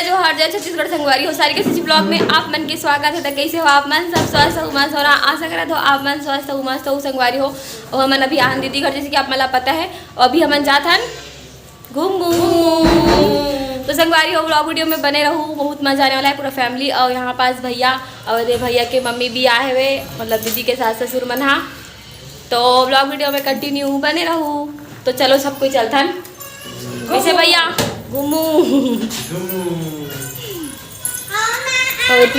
जो हर जय छत्तीसगढ़ संगवारी हो सारी के सच्ची ब्लॉग में आप मन के स्वागत है। तो कैसे हो आप मन? सब स्वस्थ हो मस्त हो रहा आशा करा तो आप मन स्वस्थ हो मस्त हो संगवारी हो। और हमन अभी आन दीदी घर जैसे कि आप मला पता है और अभी हमन जात हन घूम तो संगवारी हो ब्लॉग वीडियो में बने रहूँ। बहुत मजा आने वाला है पूरा फैमिली। और यहाँ पास भैया और भैया के मम्मी भी आए हुए मतलब दीदी के सास ससुर मन हा। तो ब्लॉग वीडियो में कंटिन्यू बने रहूँ। तो चलो सब कोई चलता है वैसे भैया घूमू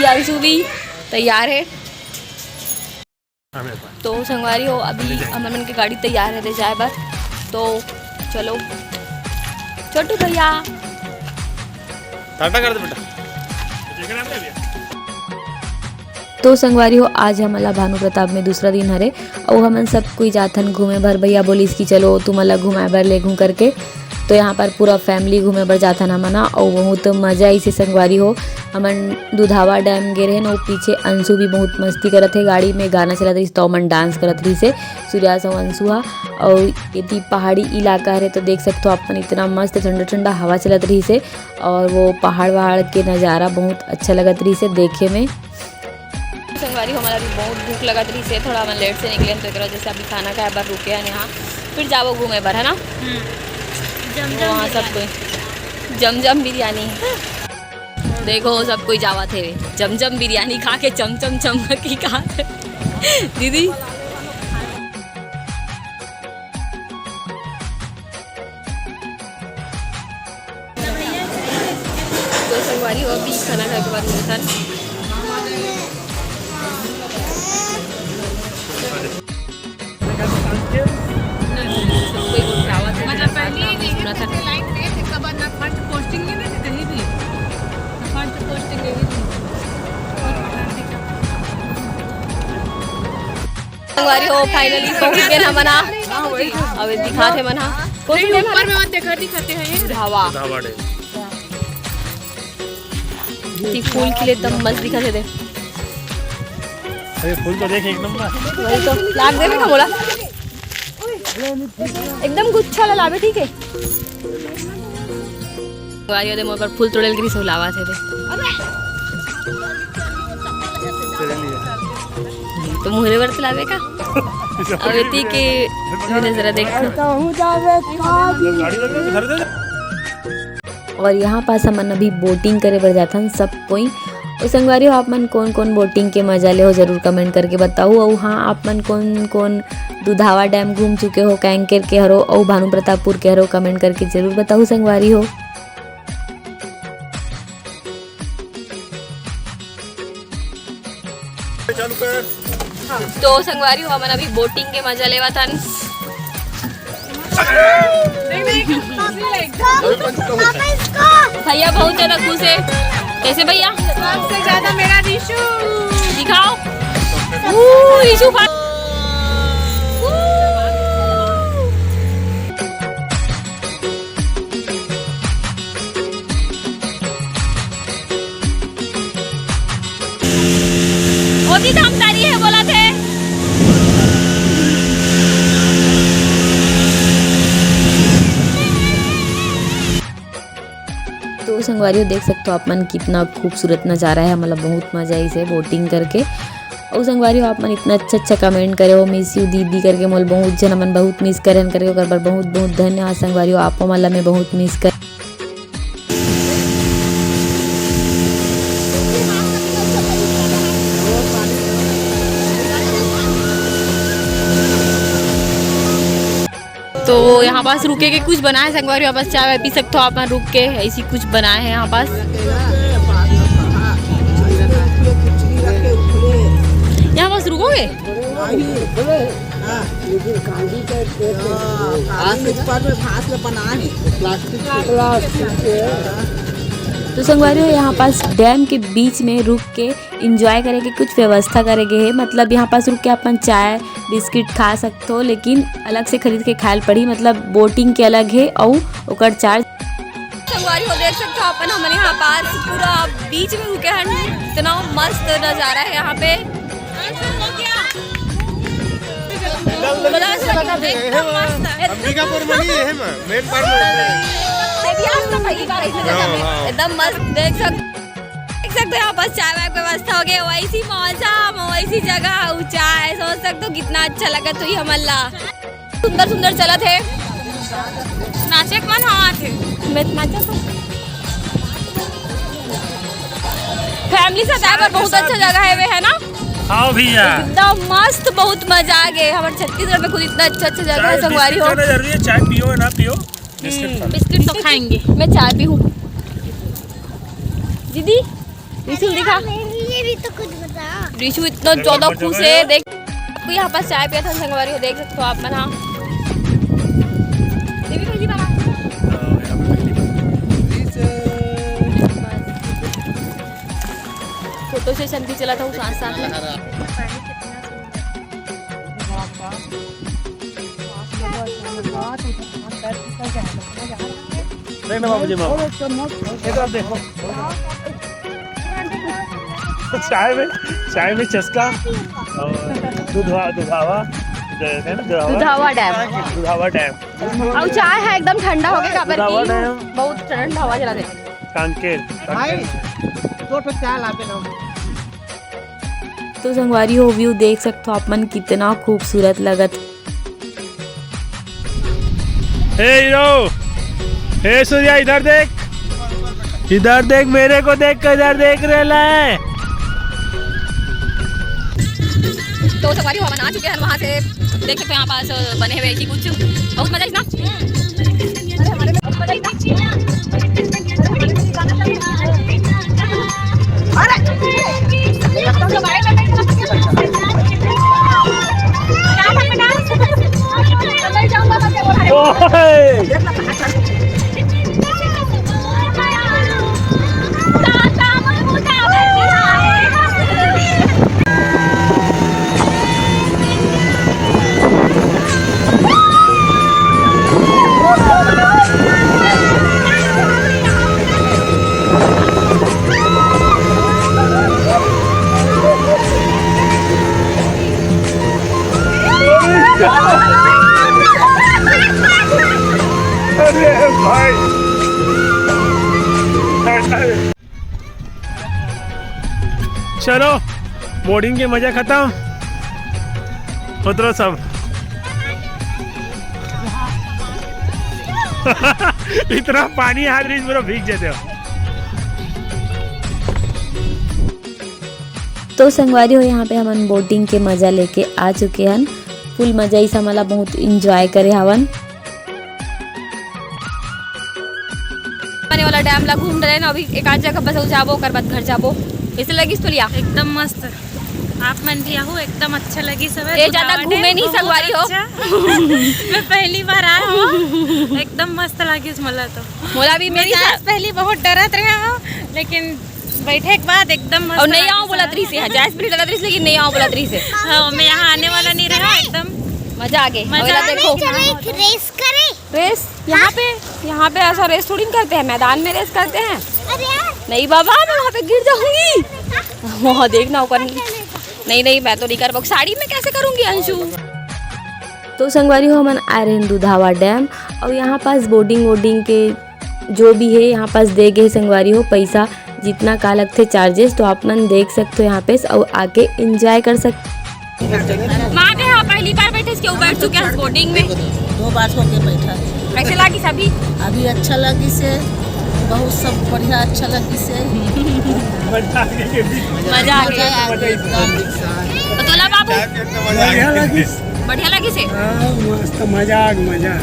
अंशु भी तैयार है। तो संगवारी हो अभी अमन की गाड़ी तैयार है जाए बार। तो चलो छोटू भैया टाटा कर दे बेटा। तो संगवारी हो आज हमला भानु प्रताप में दूसरा दिन हरे और हमन सब कोई जाथन घूमे भर। भैया बोलिस कि चलो तुम्हारा घुमाए भर ले घूम करके। तो यहाँ पर पूरा फैमिली घूमे बर जाथन हमन और बहुत मजा इसे संगवारी हो। हमन दुधावा डैम गे रहे न पीछे अंशु भी बहुत मस्ती करत है गाड़ी में गाना चलत रही तो हमन डांस करत रही से सूर्यास और अंशु हा। और यदि पहाड़ी इलाका है तो देख सकते हो अपन इतना मस्त ठंडा ठंडा हवा चलत रही से और वो पहाड़ वहाड़ के नज़ारा बहुत अच्छा लगत रही से देखे में। संगवारी हमारा भी बहुत भूख लगत रही से थोड़ा हम लेट से निकले तो एक जैसे अभी खाना खाए बार रुके हैं यहाँ फिर जाओ घूमे बार है ना। वहाँ सब कोई जमजम बिरयानी देखो सब कोई जावा थे जमजम बिरयानी खा के चमचम चमकी खा दीदी। तो संगवारी हो अभी खाना खाने के बाद मिलता संगवारी हो फाइनली पहुंच गए ना मना। अब दिखाते मना कोई ऊपर में मत दिखाते हैं धावा फूल खिले तब मस्त दिखाते थे। अरे फूल तो देख एक नंबर वही तो लाग देवे का बोला एकदम गुच्छा लावे ठीक है। वारियो दे मोर पर फूल तोड़ल गिरी सब लावा थे तो मुहरे वर लावे का अब इतनी के नजरा देखो। और यहाँ पास हमन अभी बोटिंग करे बर जाथन सब कोई। और संगवारी हो आप मन कौन कौन बोटिंग के मजा ले हो जरूर कमेंट करके बताओ। और हाँ आप मन कौन कौन दुधावा डैम घूम चुके हो कैंकेर के हरो और भानु प्रतापपुर के हरो कमेंट करके जरूर बताओ संगवारी हो। तो संगवारी हो हमन अभी बोटिंग के मजा लेवा थन। भैया बहुत ज्यादा खुश है कैसे भैया सबसे ज्यादा मेरा रिशु दिखाओ रिशु होती धमदारी है बोला थे। तो संगवारी हो देख सकते हो आप मन कितना खूबसूरत नज़ारा है। मतलब बहुत मजा आई से बोटिंग करके। और संगवारी हो आप मन इतना अच्छा अच्छा कमेंट करे हो मिस यू दीदी करके मोल बहुत जन मन बहुत मिस करन करे ओकर बर बहुत बहुत धन्यवाद संगवारी हो। आप मला में बहुत मिस कर। तो यहाँ पास रुके के कुछ बनाए संगवारी यहाँ पास चाय पी सकते हो आप रुक के ऐसी कुछ बनाए हैं यहाँ पास। यहाँ पास रुकोगे तो संगवारी हो यहाँ पास डैम के बीच में रुक के एंजॉय करे के कुछ व्यवस्था करेगे है। मतलब यहाँ पास रुक के अपन चाय बिस्किट खा सकते हो लेकिन अलग से खरीद के खायल पड़ी। मतलब बोटिंग के अलग है और ओकर चार्ज। संगवारी हो देख सकते हो अपन हमारे यहाँ पास पूरा बीच में रुके हैं। इतना मस्त नज़ारा है यहाँ पे। अंबिकापुर में ही है मेन पार्ट में भी आप तो पहली बार ऐसे जगह में एकदम मस्त देख सकते हो यहाँ पर चाय वाय की व्यवस्था हो गई वैसी मौसम वैसी जगह ऊंचाई सोच सकते हो कितना अच्छा लगा तो ये हमला सुंदर सुंदर चला थे नाचे के मन हाँ थे मैं नाचा था फैमिली साथ आए पर बहुत अच्छा जगह है वे है ना हाँ भैया एकदम मस्त बहुत मजा आ गए हमारे छत्तीसगढ़ में खुद इतना अच्छा जगह है संगवारी हो जरूरी है चाय पियो ना पियो बिस्किट तो खाएंगे मैं चाय भी हूँ दीदी रिशु दिखा ये भी तो कुछ बता रिशु इतना ज्यादा खुश है देख आपको यहाँ पास चाय पिया था संगवारी हो देख सकते हो आप मना दीदी पहली बार फोटो सेशन भी चला था उस साथ में देखना बाबू जी बाबू इधर देखो चाय में चस्का और दुधावा डैम और चाय है एकदम ठंडा हो गया दुधावा डैम बहुत ठंडा हवा चला दे कांकेर तो संगवारी हो व्यू देख सकते हो आप मन कितना खूबसूरत लगत। हे हीरो हे सूर्या इधर देख मेरे को देख कर इधर देख रहा है। तो सवारी हो आ चुके हैं वहाँ से देख सकते हैं यहाँ पास बने हुए ऐसी कुछ बहुत मजा ना चलो बोर्डिंग के मजा खत्म उतरो सब इतना पानी हाथ रीच पूरा भीग जाते हो। तो संगवारी हो यहाँ पे हमन बोटिंग के मजा लेके आ चुके हन फुल मजा ही समला बहुत इंजॉय करे हवन। वाला डैम ला घूम रहे ना अभी एक आध जगह बस जाबो ओकर बाद घर जाबो ऐसे लगी तो लिया एकदम मस्त आप मन भी आहू एकदम अच्छा लगी सब ये ज्यादा घूमे नहीं संगवारी हो मैं पहली बार आया हूँ एकदम मस्त लगी मला तो मोला भी मेरी पहली बहुत डरत रहे हो लेकिन बैठे के बाद एकदम मस्त और नहीं आओ बोला तरी से जायज भी डरा तरी से लेकिन नहीं आओ बोला तरी से हाँ मैं यहाँ आने वाला नहीं रहा एकदम मजा आ गई मजा देखो एक रेस करें रेस यहाँ पे ऐसा रेस थोड़ी करते हैं मैदान में रेस करते हैं अरे यार नहीं बाबा मैं वहाँ पे गिर जाऊंगी वहाँ देखना ऊपर नहीं मैं तो नहीं कर पाऊंगी साड़ी में कैसे करूंगी अंशु। तो संगवारी हो हमन आ रहे हैं दुधावा डैम और यहाँ पास बोटिंग के जो भी है यहाँ पास दे गए संगवारी हो पैसा जितना का लगते चार्जेस तो आप मन देख सकते हो यहाँ पे और आके एंजॉय कर सकते। माँ के यहाँ पहली बार बैठे इसके ऊपर बैठ चुके हैं बोटिंग में 2 बार होके बैठा कैसे लगी सभी अभी अच्छा लगी से बहुत सब बढ़िया अच्छा लगी से मजा आ गया तो तोला बाबू बढ़िया लगी से मस्त मजा आ गया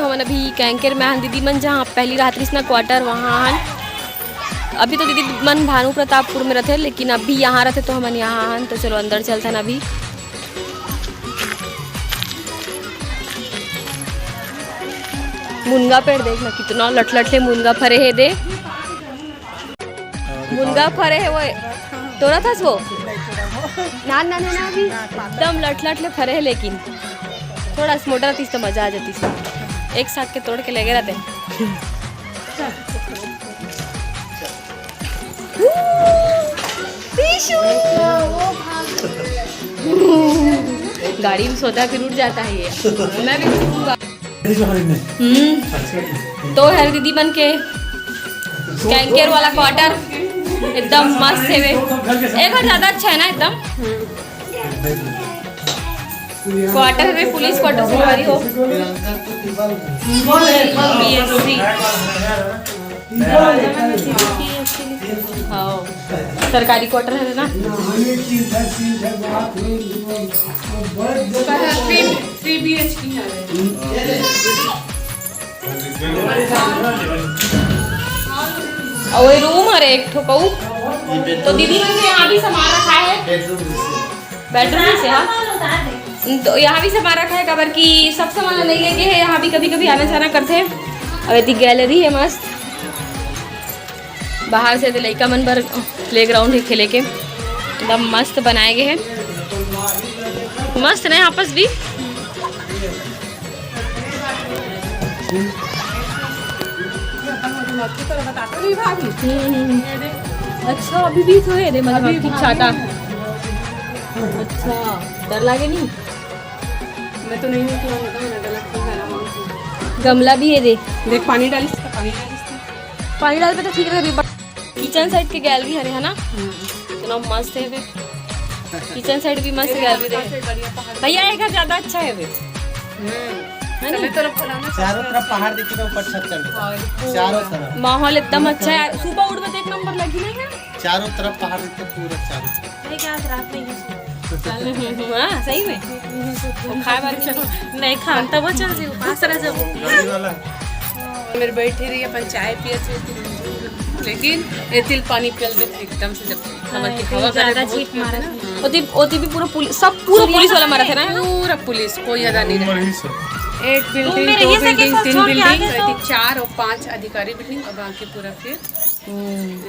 हमन अभी कैंकेर में हन दीदी मन जहाँ पहली रात्रि इसना क्वार्टर वहाँ हन अभी तो दीदी मन भानु प्रतापपुर में रहते लेकिन अभी यहाँ रहते तो हमन यहाँ हन तो चलो अंदर चलते हैं अभी। मुनगा पेड़ देखना कितना लटलटले मुनगा फरे है दे मुनगा फरे है वो तोड़ा था वो ना अभी एकदम लटलटले फरे है लेकिन थोड़ा मोटा रहती तो मजा आ जाती एक साथ के तोड़ के लगे रहते गाड़ी में सोता है फिर उठ जाता है ये। मैं भी उठूंगा। तो है दीदी बन के कैंकेर वाला क्वार्टर एकदम मस्त है वे। एक और ज़्यादा अच्छा है ना एकदम। क्वार्टर में पुलिस क्वार्टर संगवारी हो। हाँ सरकारी क्वार्टर है ना। और वो रूम है एक ठोकऊ। तो दीदी ने यहाँ भी सामान रखा है बेडरूम से। हाँ तो यहाँ भी सामान रखा है कबर की सब सामान नहीं लेके है। यहाँ भी कभी कभी आना जाना करते हैं। और इतनी गैलरी है मस्त। बाहर से लड़का मन पर प्ले ग्राउंड है खेले के एकदम मस्त बनाए गए हैं। मस्त नहीं आपस भी। अच्छा अभी भी तो है मधुमक्खी छाता। अच्छा डर लगे नहीं। मैं तो नहीं निकला गमला भी है देख पानी डाली पानी डाल पे तो ठीक रहे। किचन साइड की गैलरी है ना इतना मस्त है वे। किचन साइड भी मस्त गैलरी है भैया। एक ज़्यादा अच्छा है वे। चारों तरफ पहाड़ दिखेगा ऊपर छत चढ़े चारों तरफ माहौल एकदम अच्छा है। सुबह उठ के एक नंबर लगी नहीं है। चारों तरफ पहाड़ दिखते पूरा चारों हाँ सही में खाए बार नहीं खान तब वो चल जी पास रह जब मेरे बैठी रही अपन चाय पिए थे लेकिन एतिल पानी पियल दे एकदम से जब हवा की हवा ज्यादा छीट मारा ओती भी पूरा पुलिस सब पूरा पुलिस वाला मारा था ना। पूरा पुलिस कोई अदा नहीं रहा। एक बिल्डिंग मेरे दो ये से बिल्डिंग कैसा तीन छोड़ के बिल्डिंग आगे तो? 4 और 5 अधिकारी बिल्डिंग और बाकी पूरा फिर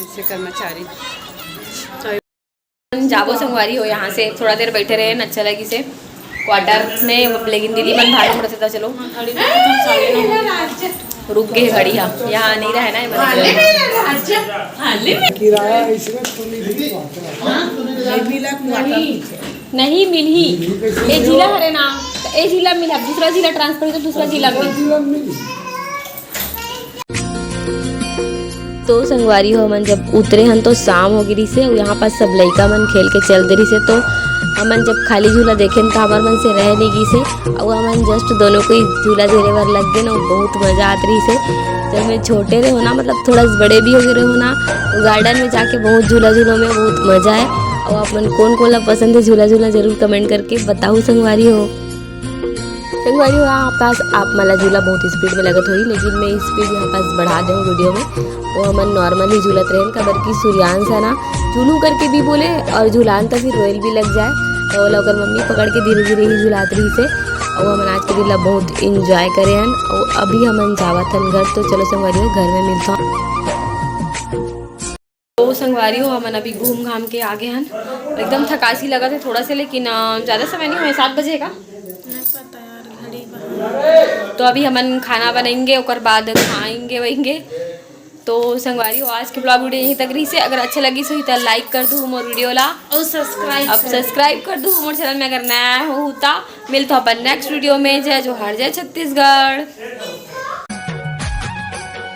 ऐसे कर्मचारी। जाबो संगवारी हो यहाँ से थोड़ा देर बैठे रहे अच्छा लगी से क्वार्टर में। लेकिन दीदी मन भाड़ा पड़ा था चलो रुक गए गाड़ी। यहाँ नहीं रहा है ना नहीं मिली ये जिला है ना। ये जिला मिला दूसरा जिला ट्रांसफर तो दूसरा जिला मिला। तो संगवारी हो मन जब उतरे हन तो शाम हो गई से। यहाँ पर सब लड़का मन खेल के चल दे से। तो हमन जब खाली झूला देखे तो हमार मन से रह नहीं गई से। और हमन जस्ट दोनों को झूला झेले बार लग गए ना बहुत मज़ा आती रही से। जब मैं छोटे रहे हो ना मतलब थोड़ा बड़े भी हो गए रहो ना तो गार्डन में जाके बहुत झूला झूलों में बहुत मज़ा है। और आप मन कौन कौन पसंद है झूला झूला जरूर कमेंट करके बताओ संगवारी हो। संगवारी हो यहाँ पास आप मला झूला बहुत स्पीड में लगत हुई लेकिन मैं स्पीड यहाँ पास बढ़ा दूँ वीडियो में। वो हमन नॉर्मली झूलत रहे का बल्कि सूर्यांश है ना झूलू करके भी बोले और झूलान तो फिर रोयल भी लग जाए। तो वो लोग मम्मी पकड़ के धीरे धीरे ही झुलात रही से। और हमन आज के दिन बहुत इंजॉय करे हन। और अभी हमन जावत हन घर। तो चलो संगवारी हो घर में मिलता। तो संगवारी हो हमन अभी घूम घाम के आ गए हन। एकदम थकासी लगा था थोड़ा से लेकिन ज़्यादा समय नहीं हुआ 7 बजे का। तो अभी हमन खाना बनाएंगे और बाद खाएंगे वहींगे। तो संगवारी हो आज के ब्लॉग वीडियो यहीं तक रही से। अगर अच्छा लगी सो तो लाइक कर दूँ मोर वीडियो ला और सब्सक्राइब कर दूँ मोर चैनल में अगर नया हो तो मिलता अपन नेक्स्ट वीडियो में। जय जोहार जय छत्तीसगढ़।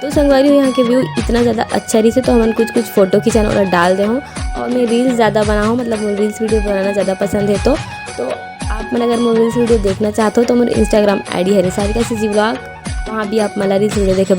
तो संगवारी हो यहाँ के व्यू इतना ज़्यादा अच्छा रही से। तो हमन कुछ फ़ोटो खिंचाना वाला डाल दे हूँ। और मैं रील्स ज़्यादा बनाऊँ मतलब मुझे रील्स वीडियो बनाना ज़्यादा पसंद है। तो आप मन अगर मैं रील्स वीडियो देखना चाहते हो तो मेरे इंस्टाग्राम ID है सारिका CG ब्लॉग। वहाँ भी आप मला रील्स वीडियो देखे